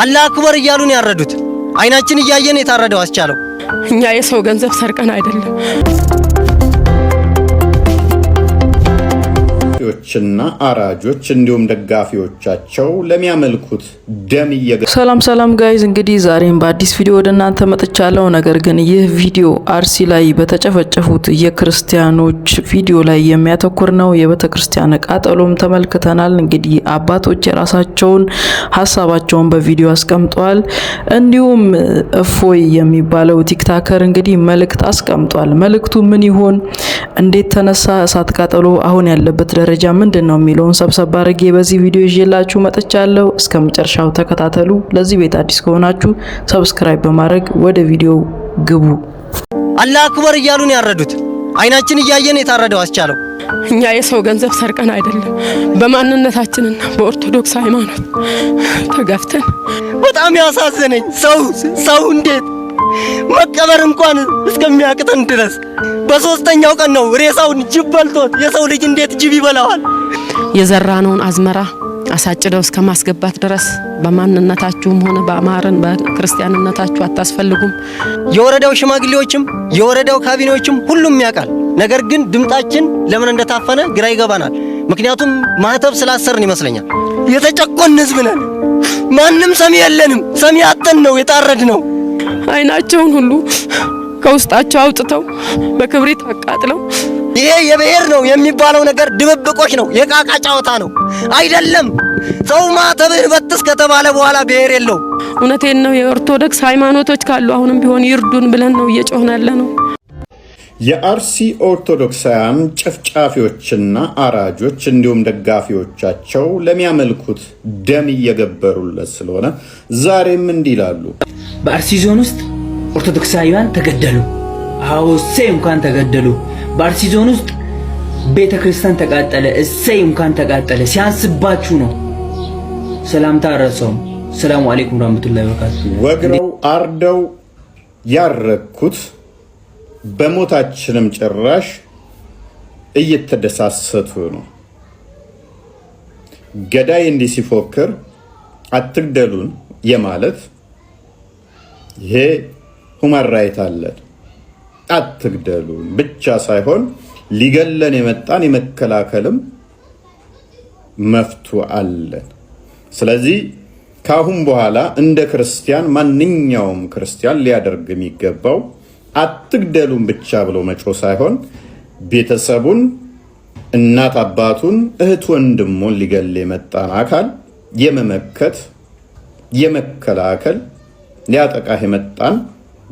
አላህ አክበር እያሉን ያረዱት አይናችን እያየን የታረደው አስቻለው። እኛ የሰው ገንዘብ ሰርቀን አይደለም። ና አራጆች እንዲሁም ደጋፊዎቻቸው ለሚያመልኩት ደም ሰላም ጋይዝ፣ እንግዲህ ዛሬም በአዲስ ቪዲዮ ወደ እናንተ መጥቻለሁ። ነገር ግን ይህ ቪዲዮ አርሲ ላይ በተጨፈጨፉት የክርስቲያኖች ቪዲዮ ላይ የሚያተኩር ነው። የቤተክርስቲያን ቃጠሎም ተመልክተናል። እንግዲህ አባቶች የራሳቸውን ሀሳባቸውን በቪዲዮ አስቀምጧል። እንዲሁም እፎይ የሚባለው ቲክታከር እንግዲህ መልእክት አስቀምጧል። መልእክቱ ምን ይሆን? እንዴት ተነሳ እሳት ቃጠሎ? አሁን ያለበት ደረጃ ምንድነው የሚለውን ሰብሰብ አድርጌ በዚህ ቪዲዮ ይዤላችሁ መጥቻለሁ። እስከመጨረሻው ተከታተሉ። ለዚህ ቤት አዲስ ከሆናችሁ ሰብስክራይብ በማድረግ ወደ ቪዲዮ ግቡ። አላህ አክበር እያሉን ያረዱት አይናችን እያየን የታረደው አስቻለው። እኛ የሰው ገንዘብ ሰርቀን አይደለም። በማንነታችንና በኦርቶዶክስ ሃይማኖት ተጋፍተን በጣም ያሳዘነኝ ሰው እንዴት መቀበር እንኳን እስከሚያቅተን ድረስ በሶስተኛው ቀን ነው ሬሳውን ጅብ በልቶት። የሰው ልጅ እንዴት ጅብ ይበላዋል? የዘራነውን አዝመራ አሳጭደው እስከማስገባት ድረስ በማንነታችሁም ሆነ በአማርን በክርስቲያንነታችሁ አታስፈልጉም። የወረዳው ሽማግሌዎችም የወረዳው ካቢኔዎችም ሁሉም ያውቃል። ነገር ግን ድምጣችን ለምን እንደታፈነ ግራ ይገባናል። ምክንያቱም ማህተብ ስላሰርን ይመስለኛል። የተጨቆን ህዝብ ነን። ማንም ሰሚ የለንም። ሰሚ አጥተን ነው የታረድ ነው። አይናቸውን ሁሉ ከውስጣቸው አውጥተው በክብሪት አቃጥለው ይሄ የብሔር ነው የሚባለው ነገር ድብብቆሽ ነው፣ የቃቃ ጫወታ ነው አይደለም። ሰው ማተብን በጥስ ከተባለ በኋላ ብሔር የለው። እውነቴን ነው። የኦርቶዶክስ ሃይማኖቶች ካሉ አሁንም ቢሆን ይርዱን ብለን ነው እየጮህን ያለ ነው። የአርሲ ኦርቶዶክሳውያን ጨፍጫፊዎችና አራጆች እንዲሁም ደጋፊዎቻቸው ለሚያመልኩት ደም እየገበሩለት ስለሆነ ዛሬም እንዲህ ይላሉ። በአርሲ ዞን ውስጥ ኦርቶዶክሳውያን ተገደሉ። አዎ እሰይ እንኳን ተገደሉ። በአርሲ ዞን ውስጥ ቤተክርስቲያን ተቃጠለ። እሰይ እንኳን ተቃጠለ። ሲያንስባችሁ ነው። ሰላምታ አረሰው። ሰላም አለይኩም ወራህመቱላሂ ወበረካቱ። ወግረው አርደው ያረኩት በሞታችንም ጭራሽ እየተደሳሰቱ ነው። ገዳይ እንዲህ ሲፎክር አትግደሉን የማለት ይሄ ሁማን ራይት አለን። አትግደሉን ብቻ ሳይሆን ሊገለን የመጣን የመከላከልም መፍቱ አለን። ስለዚህ ካሁን በኋላ እንደ ክርስቲያን ማንኛውም ክርስቲያን ሊያደርግ የሚገባው አትግደሉን ብቻ ብሎ መጮ ሳይሆን ቤተሰቡን፣ እናት አባቱን፣ እህት ወንድሙን ሊገል የመጣን አካል የመመከት የመከላከል ሊያጠቃህ የመጣን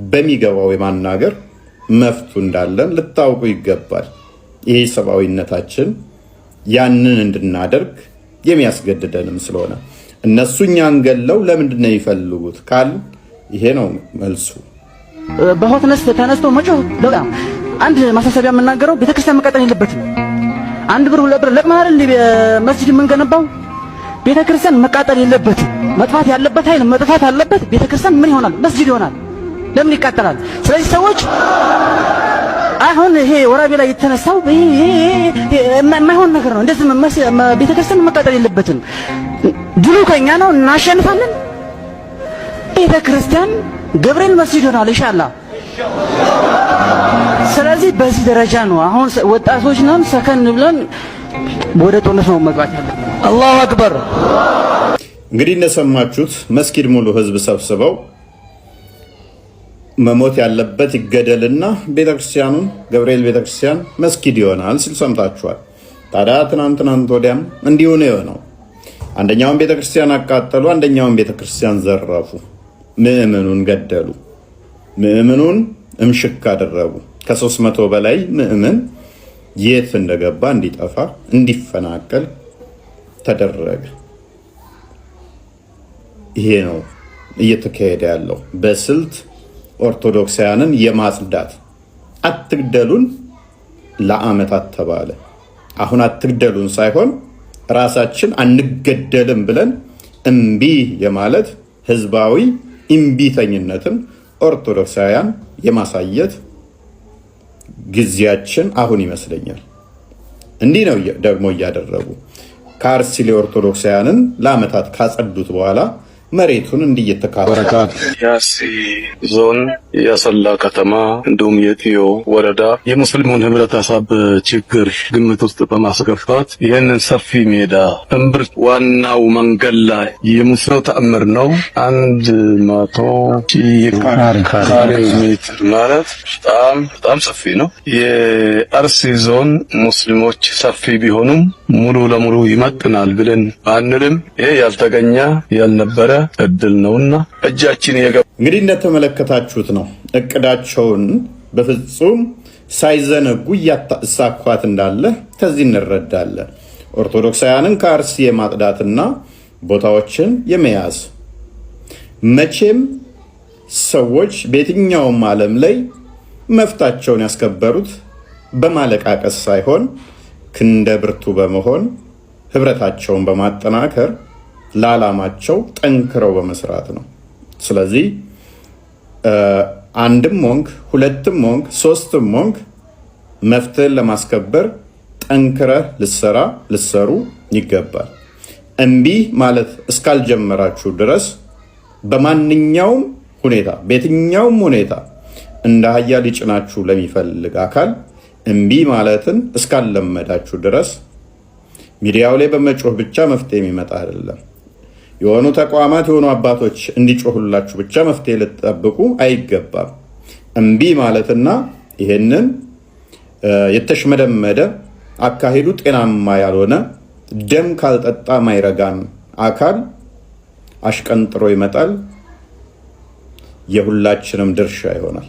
በሚገባው የማናገር መፍቱ እንዳለን ልታውቁ ይገባል። ይሄ ሰብአዊነታችን ያንን እንድናደርግ የሚያስገድደንም ስለሆነ እነሱ እኛን ገለው ለምንድን ነው የሚፈልጉት ካል ይሄ ነው መልሱ። በሆትነስ ተነስቶ መጮህ በጣም አንድ ማሳሰቢያ የምናገረው ቤተክርስቲያን መቀጠል የለበትም። አንድ ብር ሁለት ብር ለቅመናል እንደ መስጂድ የምንገነባው ቤተክርስቲያን መቃጠል የለበትም። መጥፋት ያለበት ኃይል መጥፋት አለበት። ቤተክርስቲያን ምን ይሆናል? መስጂድ ይሆናል። ለምን ይቃጠላል? ስለዚህ ሰዎች አሁን ይሄ ወራቤ ላይ የተነሳው ይሄ የማይሆን ነገር ነው። እንደዚህ ቤተክርስቲያን መቃጠል የለበትም። ድሉ ከኛ ነው፣ እናሸንፋለን። ቤተክርስቲያን ገብርኤል መስጂድ ይሆናል ኢንሻአላህ። ስለዚህ በዚህ ደረጃ ነው አሁን ወጣቶች ነን፣ ሰከን ብለን ወደ ጦርነት ነው መግባት ያለብን። አላሁ አክበር። እንግዲህ እንደሰማችሁት መስጊድ ሙሉ ህዝብ ሰብስበው መሞት ያለበት ይገደልና ቤተክርስቲያኑን ገብርኤል ቤተክርስቲያን መስጊድ ይሆናል ሲል ሰምታችኋል። ታዲያ ትናንት ወዲያም እንዲሁ ነው የሆነው። አንደኛውን ቤተክርስቲያን አቃጠሉ፣ አንደኛውን ቤተክርስቲያን ዘረፉ፣ ምእመኑን ገደሉ፣ ምእመኑን እምሽክ አደረጉ። ከ300 በላይ ምእመን የት እንደገባ እንዲጠፋ እንዲፈናቀል ተደረገ። ይሄ ነው እየተካሄደ ያለው በስልት ኦርቶዶክሳውያንን የማጽዳት። አትግደሉን ለዓመታት ተባለ። አሁን አትግደሉን ሳይሆን ራሳችን አንገደልም ብለን እምቢ የማለት ህዝባዊ እምቢተኝነትን ኦርቶዶክሳውያን የማሳየት ጊዜያችን አሁን ይመስለኛል። እንዲህ ነው ደግሞ እያደረጉ ከአርሲ ኦርቶዶክሳውያንን ለዓመታት ካጸዱት በኋላ መሬቱን እንዲየተካፈለ ያሲ ዞን ያሰላ ከተማ እንዲሁም የቲዮ ወረዳ የሙስሊሙን ህብረተሰብ ችግር ግምት ውስጥ በማስገባት ይህንን ሰፊ ሜዳ እምብርት ዋናው መንገድ ላይ የሙስሊሙ ተአምር ነው። 100 ካሬ ሜትር ማለት በጣም ሰፊ ነው። የአርሲ ዞን ሙስሊሞች ሰፊ ቢሆኑም ሙሉ ለሙሉ ይመጥናል ብለን አንልም። ይሄ ያልተገኘ ያልነበረ እድል ነውና እጃችን እንግዲህ እንደተመለከታችሁት ነው። እቅዳቸውን በፍጹም ሳይዘነጉ ያሳኳት እንዳለ ከዚህ እንረዳለን። ኦርቶዶክሳውያንን ከአርሲ የማጥዳትና ቦታዎችን የመያዝ መቼም ሰዎች በየትኛውም ዓለም ላይ መፍታቸውን ያስከበሩት በማለቃቀስ ሳይሆን ክንደ ብርቱ በመሆን ህብረታቸውን በማጠናከር ለዓላማቸው ጠንክረው በመስራት ነው። ስለዚህ አንድም ሆንክ ሁለትም ሆንክ ሶስትም ሆንክ መፍትሄን ለማስከበር ጠንክረህ ልሰሩ ይገባል። እምቢ ማለት እስካልጀመራችሁ ድረስ በማንኛውም ሁኔታ በየትኛውም ሁኔታ እንደ አህያ ሊጭናችሁ ለሚፈልግ አካል እምቢ ማለትን እስካልለመዳችሁ ድረስ ሚዲያው ላይ በመጮህ ብቻ መፍትሄ የሚመጣ አይደለም። የሆኑ ተቋማት የሆኑ አባቶች እንዲጮሁላችሁ ብቻ መፍትሄ ልትጠብቁ አይገባም። እምቢ ማለትና ይሄንን የተሽመደመደ አካሄዱ ጤናማ ያልሆነ ደም ካልጠጣ ማይረጋን አካል አሽቀንጥሮ ይመጣል። የሁላችንም ድርሻ ይሆናል።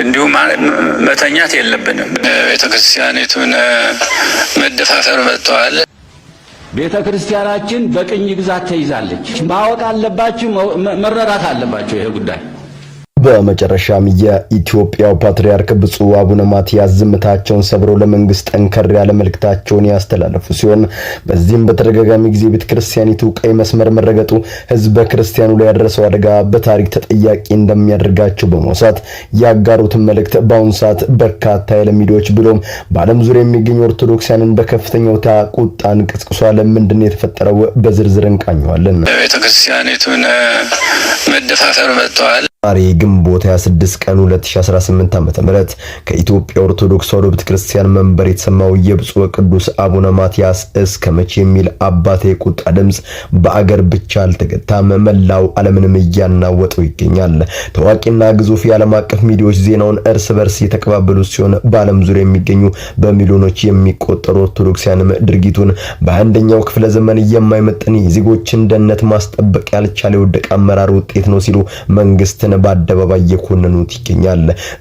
እንዲሁም መተኛት የለብንም። ቤተክርስቲያኒቱን መደፋፈር መጥተዋል። ቤተክርስቲያናችን በቅኝ ግዛት ተይዛለች። ማወቅ አለባችሁ፣ መረዳት አለባችሁ ይሄ ጉዳይ። በመጨረሻም የኢትዮጵያው ፓትርያርክ ብፁዕ አቡነ ማትያስ ዝምታቸውን ሰብረው ለመንግስት ጠንከር ያለ መልእክታቸውን ያስተላለፉ ሲሆን በዚህም በተደጋጋሚ ጊዜ ቤተክርስቲያኒቱ ቀይ መስመር መረገጡ ህዝበ ክርስቲያኑ ላይ ያደረሰው አደጋ በታሪክ ተጠያቂ እንደሚያደርጋቸው በመውሳት ያጋሩትን መልእክት በአሁኑ ሰዓት በርካታ የዓለም ሚዲያዎች ብሎም በዓለም ዙሪያ የሚገኙ ኦርቶዶክሳውያንን በከፍተኛ ቁጣን ቀስቅሷል። ምንድነው የተፈጠረው? በዝርዝር እንቃኘዋለን። ቤተክርስቲያኒቱን መደፋፈር መጥተዋል። ዛሬ ግንቦት 26 ቀን 2018 ዓ.ም ከኢትዮጵያ ኦርቶዶክስ ተዋሕዶ ቤተክርስቲያን መንበር የተሰማው የብፁዕ ቅዱስ አቡነ ማትያስ እስከ መቼ የሚል አባቴ ቁጣ ድምጽ በአገር ብቻ አልተገታም፣ መላው ዓለምንም እያናወጠው ይገኛል። ታዋቂና ግዙፍ የዓለም አቀፍ ሚዲያዎች ዜናውን እርስ በርስ የተቀባበሉ ሲሆን በዓለም ዙሪያ የሚገኙ በሚሊዮኖች የሚቆጠሩ ኦርቶዶክሳውያንም ድርጊቱን በአንደኛው ክፍለ ዘመን የማይመጥን የዜጎችን ደህንነት ማስጠበቅ ያልቻለ የወደቀ አመራር ውጤት ነው ሲሉ መንግስት በአደባባይ የኮነኑት ይገኛል።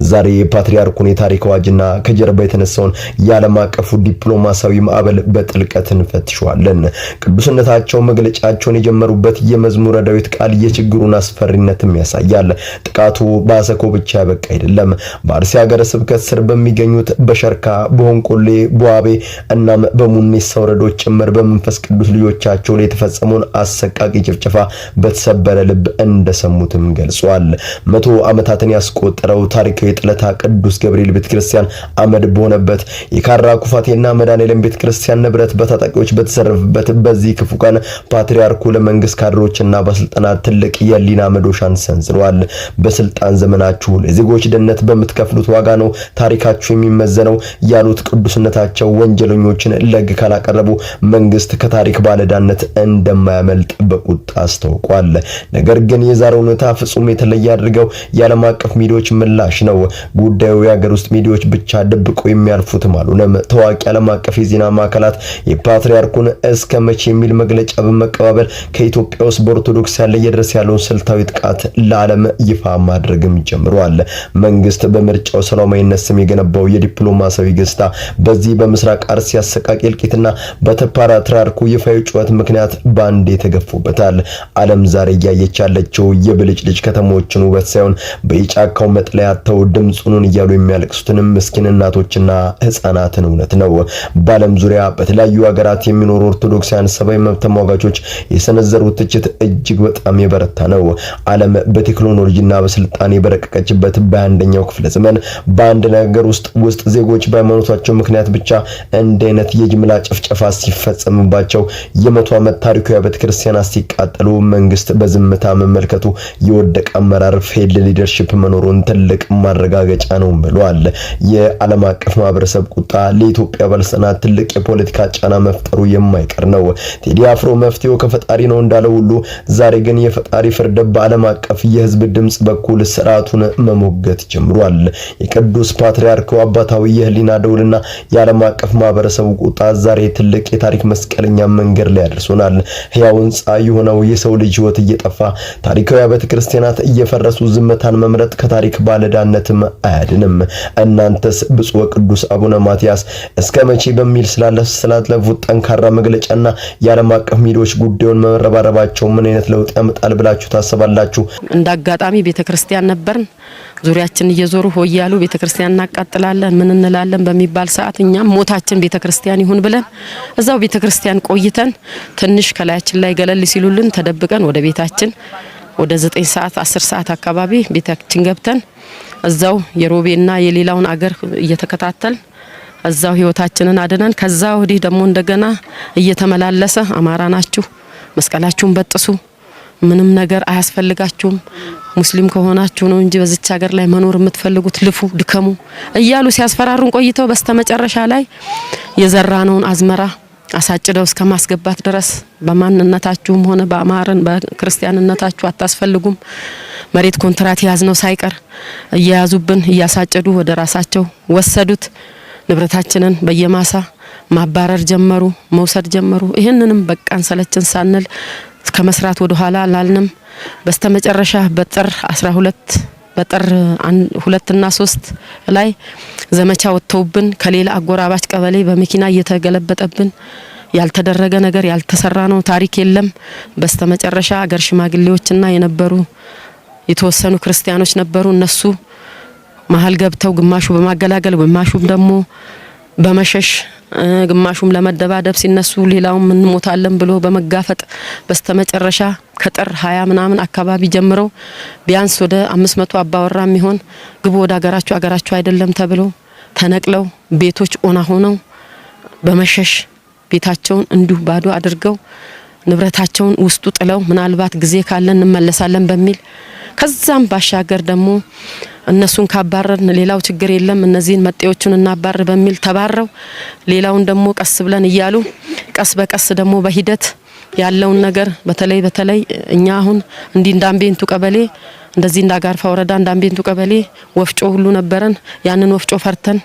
ዛሬ የፓትርያርኩን የታሪክ አዋጅና ከጀርባ የተነሳውን የዓለም አቀፉ ዲፕሎማሲያዊ ማዕበል በጥልቀት እንፈትሸዋለን። ቅዱስነታቸው መግለጫቸውን የጀመሩበት የመዝሙረ ዳዊት ቃል የችግሩን አስፈሪነትም ያሳያል። ጥቃቱ በአሰኮ ብቻ ያበቃ አይደለም። በአርሲ ሀገረ ስብከት ስር በሚገኙት በሸርካ፣ በሆንቆሌ፣ በዋቤ እናም በሙኔሳ ወረዶች ጭምር በመንፈስ ቅዱስ ልጆቻቸው ላይ የተፈጸመውን አሰቃቂ ጭፍጨፋ በተሰበረ ልብ እንደሰሙትም ገልጿል። 100 ዓመታትን ያስቆጠረው ታሪካዊ ጥለታ ቅዱስ ገብርኤል ቤተክርስቲያን አመድ በሆነበት የካራ ኩፋቴና መድኃኔዓለም ቤተክርስቲያን ንብረት በታጣቂዎች በተዘረፈበት በዚህ ክፉ ቀን ፓትርያርኩ ለመንግስት ካድሬዎችና ባለስልጣናት ትልቅ የሊና መዶሻን ሰንዝረዋል። በስልጣን ዘመናችሁ ለዜጎች ደህንነት በምትከፍሉት ዋጋ ነው ታሪካችሁ የሚመዘነው ያሉት ቅዱስነታቸው ወንጀለኞችን ለግ ካላቀረቡ መንግስት ከታሪክ ባለዳነት እንደማያመልጥ በቁጣ አስታውቋል። ነገር ግን የዛሬው ሁኔታ ፍጹም የተለየ ያድርገው የዓለም አቀፍ ሚዲያዎች ምላሽ ነው። ጉዳዩ የሀገር ውስጥ ሚዲያዎች ብቻ ደብቆ የሚያልፉት አልሆነም። ታዋቂ ዓለም አቀፍ የዜና ማዕከላት የፓትርያርኩን እስከ መቼ የሚል መግለጫ በመቀባበል ከኢትዮጵያ ውስጥ በኦርቶዶክስ ያለ እየደረሰ ያለውን ስልታዊ ጥቃት ለዓለም ይፋ ማድረግም ጀምሯል። መንግስት በምርጫው ሰላማዊነት ስም የገነባው የዲፕሎማሲያዊ ገጽታ በዚህ በምስራቅ አርሲ አሰቃቂ እልቂትና በፓትርያርኩ ይፋዊ ጩኸት ምክንያት ባንዴ ተገፎበታል። ዓለም ዛሬ እያየች ያለችው የብልጭልጭ ከተሞችን ውበት ሳይሆን ሳይሆን በጫካው መጥለያ አጥተው ድምጹን እያሉ የሚያለቅሱትን ምስኪን እናቶችና ህፃናትን እውነት ነው። በዓለም ዙሪያ በተለያዩ ሀገራት የሚኖሩ ኦርቶዶክሳውያን ሰብአዊ መብት ተሟጋቾች የሰነዘሩት ትችት እጅግ በጣም የበረታ ነው። ዓለም በቴክኖሎጂና በስልጣኔ በረቀቀችበት በአንደኛው ክፍለ ዘመን በአንድ ነገር ውስጥ ዜጎች በሃይማኖታቸው ምክንያት ብቻ እንደ አይነት የጅምላ ጭፍጨፋ ሲፈጸምባቸው የመቶ ዓመት ታሪካዊ ቤተክርስቲያናት ሲቃጠሉ መንግስት በዝምታ መመልከቱ የወደቀ አመራር ፌል ሊደርሺፕ መኖሩን ትልቅ ማረጋገጫ ነው ብለዋል። የዓለም አቀፍ ማህበረሰብ ቁጣ ለኢትዮጵያ ባለስልጣናት ትልቅ የፖለቲካ ጫና መፍጠሩ የማይቀር ነው። ቴዲ አፍሮ መፍትሄው ከፈጣሪ ነው እንዳለው ሁሉ ዛሬ ግን የፈጣሪ ፍርድ በዓለም አቀፍ የህዝብ ድምጽ በኩል ስርዓቱን መሞገት ጀምሯል። የቅዱስ ፓትርያርኩ አባታዊ የህሊና ደውልና የዓለም አቀፍ ማህበረሰቡ ቁጣ ዛሬ ትልቅ የታሪክ መስቀለኛ መንገድ ላይ ያደርሶናል። ሕያው ሕንጻ የሆነው የሰው ልጅ ህይወት እየጠፋ ታሪካዊ ቤተክርስቲያናት እየፈረሱ ዝምታን መምረጥ ከታሪክ ባለዳነትም አያድንም። እናንተስ ብፁዕ ቅዱስ አቡነ ማትያስ እስከ መቼ በሚል ስላለፉት ጠንካራ መግለጫና የዓለም አቀፍ ሚዲያዎች ጉዳዩን መረባረባቸው ምን አይነት ለውጥ ያመጣል ብላችሁ ታስባላችሁ? እንዳጋጣሚ ቤተክርስቲያን ነበርን። ዙሪያችን እየዞሩ ሆያሉ ቤተክርስቲያን እናቃጥላለን ምን እንላለን በሚባል ሰዓት እኛም ሞታችን ቤተክርስቲያን ይሁን ብለን እዛው ቤተክርስቲያን ቆይተን ትንሽ ከላያችን ላይ ገለል ሲሉልን ተደብቀን ወደ ቤታችን ወደ 9 ሰዓት 10 ሰዓት አካባቢ ቤታችን ገብተን እዛው የሮቤና የሌላውን አገር እየተከታተል እዛው ህይወታችንን አድነን ከዛ ወዲህ ደግሞ እንደገና እየተመላለሰ አማራ ናችሁ መስቀላችሁን በጥሱ ምንም ነገር አያስፈልጋችሁም ሙስሊም ከሆናችሁ ነው እንጂ በዚች ሀገር ላይ መኖር የምትፈልጉት ልፉ ድከሙ እያሉ ሲያስፈራሩን ቆይተው በስተመጨረሻ ላይ የዘራነውን አዝመራ አሳጭደው እስከ ማስገባት ድረስ በማንነታችሁም ሆነ በአማራን በክርስቲያንነታችሁ አታስፈልጉም መሬት ኮንትራት ያዝነው ሳይቀር እያያዙብን እያሳጨዱ ወደ ራሳቸው ወሰዱት። ንብረታችንን በየማሳ ማባረር ጀመሩ መውሰድ ጀመሩ። ይሄንንም በቃን ሰለችን ሳንል ከመስራት ወደ ኋላ አላልንም። በስተመጨረሻ በጥር 12 በጥር 2 እና 3 ላይ ዘመቻ ወጥተውብን ከሌላ አጎራባች ቀበሌ በመኪና እየተገለበጠብን ያልተደረገ ነገር ያልተሰራ ነው ታሪክ የለም። በስተመጨረሻ አገር ሽማግሌዎችና የነበሩ የተወሰኑ ክርስቲያኖች ነበሩ። እነሱ መሀል ገብተው ግማሹ በማገላገል ግማሹም ደግሞ በመሸሽ ግማሹም ለመደባደብ ሲነሱ ሌላውም እንሞታለን ብሎ በመጋፈጥ በስተመጨረሻ ከጥር 20 ምናምን አካባቢ ጀምረው ቢያንስ ወደ 500 አባወራ የሚሆን ግቡ ወደ አገራችሁ አይደለም ተብሎ ተነቅለው ቤቶች ኦና ሆነው በመሸሽ ቤታቸውን እንዲሁ ባዶ አድርገው ንብረታቸውን ውስጡ ጥለው ምናልባት ጊዜ ካለን እንመለሳለን በሚል ከዛም ባሻገር ደግሞ እነሱን ካባረርን ሌላው ችግር የለም እነዚህን መጤዎችን እናባር በሚል ተባረው ሌላውን ደግሞ ቀስ ብለን እያሉ ቀስ በቀስ ደግሞ በሂደት ያለውን ነገር በተለይ እኛ አሁን እንዳምቤንቱ ቀበሌ እንደዚህ እንዳጋርፋ ወረዳ እንዳምቤንቱ ቀበሌ ወፍጮ ሁሉ ነበረን። ያንን ወፍጮ ፈርተን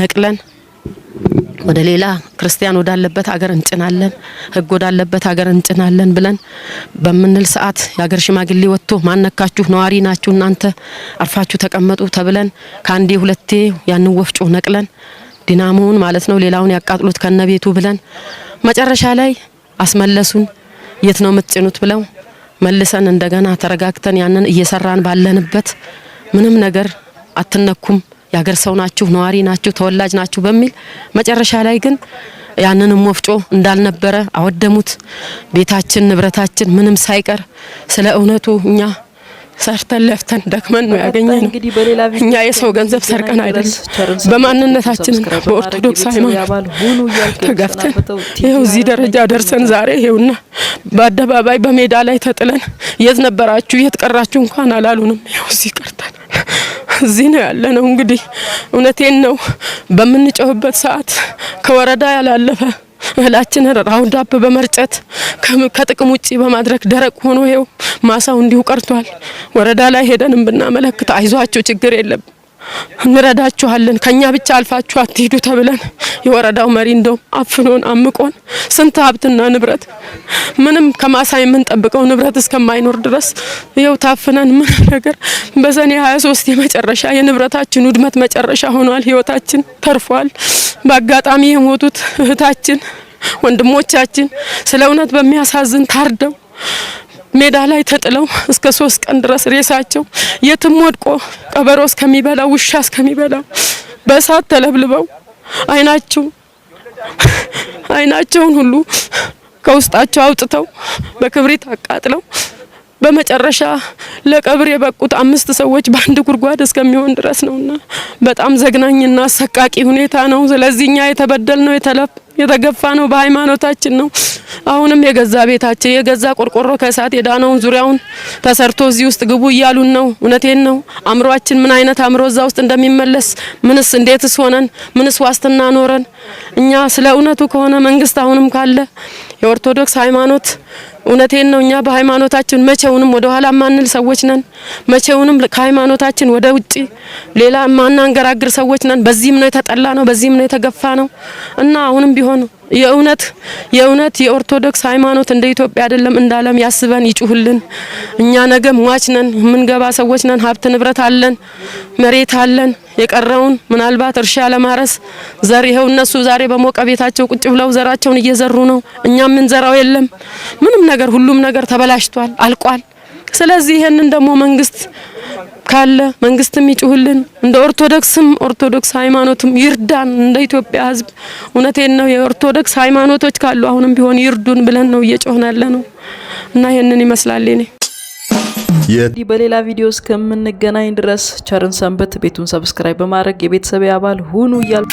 ነቅለን ወደ ሌላ ክርስቲያን ወዳለበት ሀገር እንጭናለን ህግ ወዳለበት ሀገር እንጭናለን ብለን በመንል ሰዓት ያገር ሽማግሌ ወጥቶ ማነካችሁ ነዋሪ ናችሁ እናንተ አርፋችሁ ተቀመጡ ተብለን ካንዴ ሁለቴ ያን ወፍጮ ነቅለን ዲናሞን ማለት ነው ሌላውን ያቃጥሉት ከነቤቱ ብለን መጨረሻ ላይ አስመለሱን። የት ነው የምትጭኑት ብለው መልሰን እንደገና ተረጋግተን ያንን እየሰራን ባለንበት ምንም ነገር አትነኩም ያገር ሰው ናችሁ ነዋሪ ናችሁ ተወላጅ ናችሁ በሚል መጨረሻ ላይ ግን ያንንም ወፍጮ እንዳልነበረ አወደሙት። ቤታችን ንብረታችን ምንም ሳይቀር ስለ እውነቱ እኛ ሰርተን ለፍተን ደክመን ነው ያገኘነው። እኛ የሰው ገንዘብ ሰርቀን አይደለም በማንነታችን በኦርቶዶክስ ሃይማኖት ተገፍተን ይሄው እዚህ ደረጃ ደርሰን ዛሬ ይሄውና በአደባባይ በሜዳ ላይ ተጥለን የት ነበራችሁ የት ቀራችሁ እንኳን አላሉንም። ይሄው እዚህ ቀርተን እዚህ ነው ያለነው። እንግዲህ እውነቴን ነው በምንጮህበት ሰዓት ከወረዳ ያላለፈ እህላችን ራውንድ አፕ በመርጨት ከጥቅም ውጪ በማድረግ ደረቅ ሆኖ ይሄው ማሳው እንዲሁ ቀርቷል። ወረዳ ላይ ሄደንም ብናመለክት አይዟችሁ ችግር የለም እንረዳችኋለን ከኛ ብቻ አልፋችሁ አትሄዱ ተብለን የወረዳው መሪ እንደው አፍኖን አምቆን ስንት ሀብትና ንብረት ምንም ከማሳ የምንጠብቀው ንብረት እስከማይኖር ድረስ ይኸው ታፍነን ምን ነገር በሰኔ 23 የመጨረሻ የንብረታችን ውድመት መጨረሻ ሆኗል። ህይወታችን ተርፏል። በአጋጣሚ የሞቱት እህታችን ወንድሞቻችን ስለ እውነት በሚያሳዝን ታርደው ሜዳ ላይ ተጥለው እስከ 3 ቀን ድረስ ሬሳቸው የትም ወድቆ ቀበሮ እስከሚበላው ውሻ እስከሚበላው በእሳት ተለብልበው አይናቸውን ሁሉ ከውስጣቸው አውጥተው በክብሪት አቃጥለው በመጨረሻ ለቀብር የበቁት 5 ሰዎች በአንድ ጉድጓድ እስከሚሆን ድረስ ነውና በጣም ዘግናኝና አሰቃቂ ሁኔታ ነው። ስለዚህኛ የተበደልነው የተገፋ ነው በሃይማኖታችን ነው። አሁንም የገዛ ቤታችን የገዛ ቆርቆሮ ከእሳት የዳነውን ዙሪያውን ተሰርቶ እዚህ ውስጥ ግቡ እያሉን ነው። እውነቴን ነው። አምሮአችን ምን አይነት አምሮ እዛ ውስጥ እንደሚመለስ ምንስ እንዴትስ ሆነን ምንስ ዋስትና ኖረን እኛ ስለ እውነቱ ከሆነ መንግስት አሁንም ካለ የኦርቶዶክስ ሃይማኖት እውነቴን ነው። እኛ በሃይማኖታችን መቼውንም ወደ ኋላ ማንል ሰዎች ነን። መቼውንም ከሃይማኖታችን ወደ ውጪ ሌላ ማናንገራግር ሰዎች ነን። በዚህም ነው የተጠላ ነው፣ በዚህም ነው የተገፋ ነው እና አሁንም ቢሆን የእውነት የኦርቶዶክስ ሃይማኖት እንደ ኢትዮጵያ አይደለም እንዳለም ያስበን ይጩህልን። እኛ ነገ ሟች ነን፣ የምንገባ ሰዎች ነን። ሀብት ንብረት አለን፣ መሬት አለን። የቀረውን ምናልባት እርሻ ለማረስ ዘር ይሄው እነሱ ዛሬ በሞቀ ቤታቸው ቁጭ ብለው ዘራቸውን እየዘሩ ነው። እኛ ምን ዘራው የለም ምንም ነገር፣ ሁሉም ነገር ተበላሽቷል፣ አልቋል። ስለዚህ ይሄንን ደግሞ መንግስት ካለ መንግስትም ይጩህልን፣ እንደ ኦርቶዶክስ ሃይማኖትም ይርዳን፣ እንደ ኢትዮጵያ ህዝብ እውነቴን ነው። የኦርቶዶክስ ሃይማኖቶች ካሉ አሁንም ቢሆን ይርዱን ብለን ነው እየጮህን ያለ ነው እና ይሄንን ይመስላል። እኔ በሌላ ቪዲዮ እስከምንገናኝ ድረስ ቸርን ሰንበት። ቤቱን ሰብስክራይብ በማድረግ የቤተሰብ አባል ሁኑ እያልኩ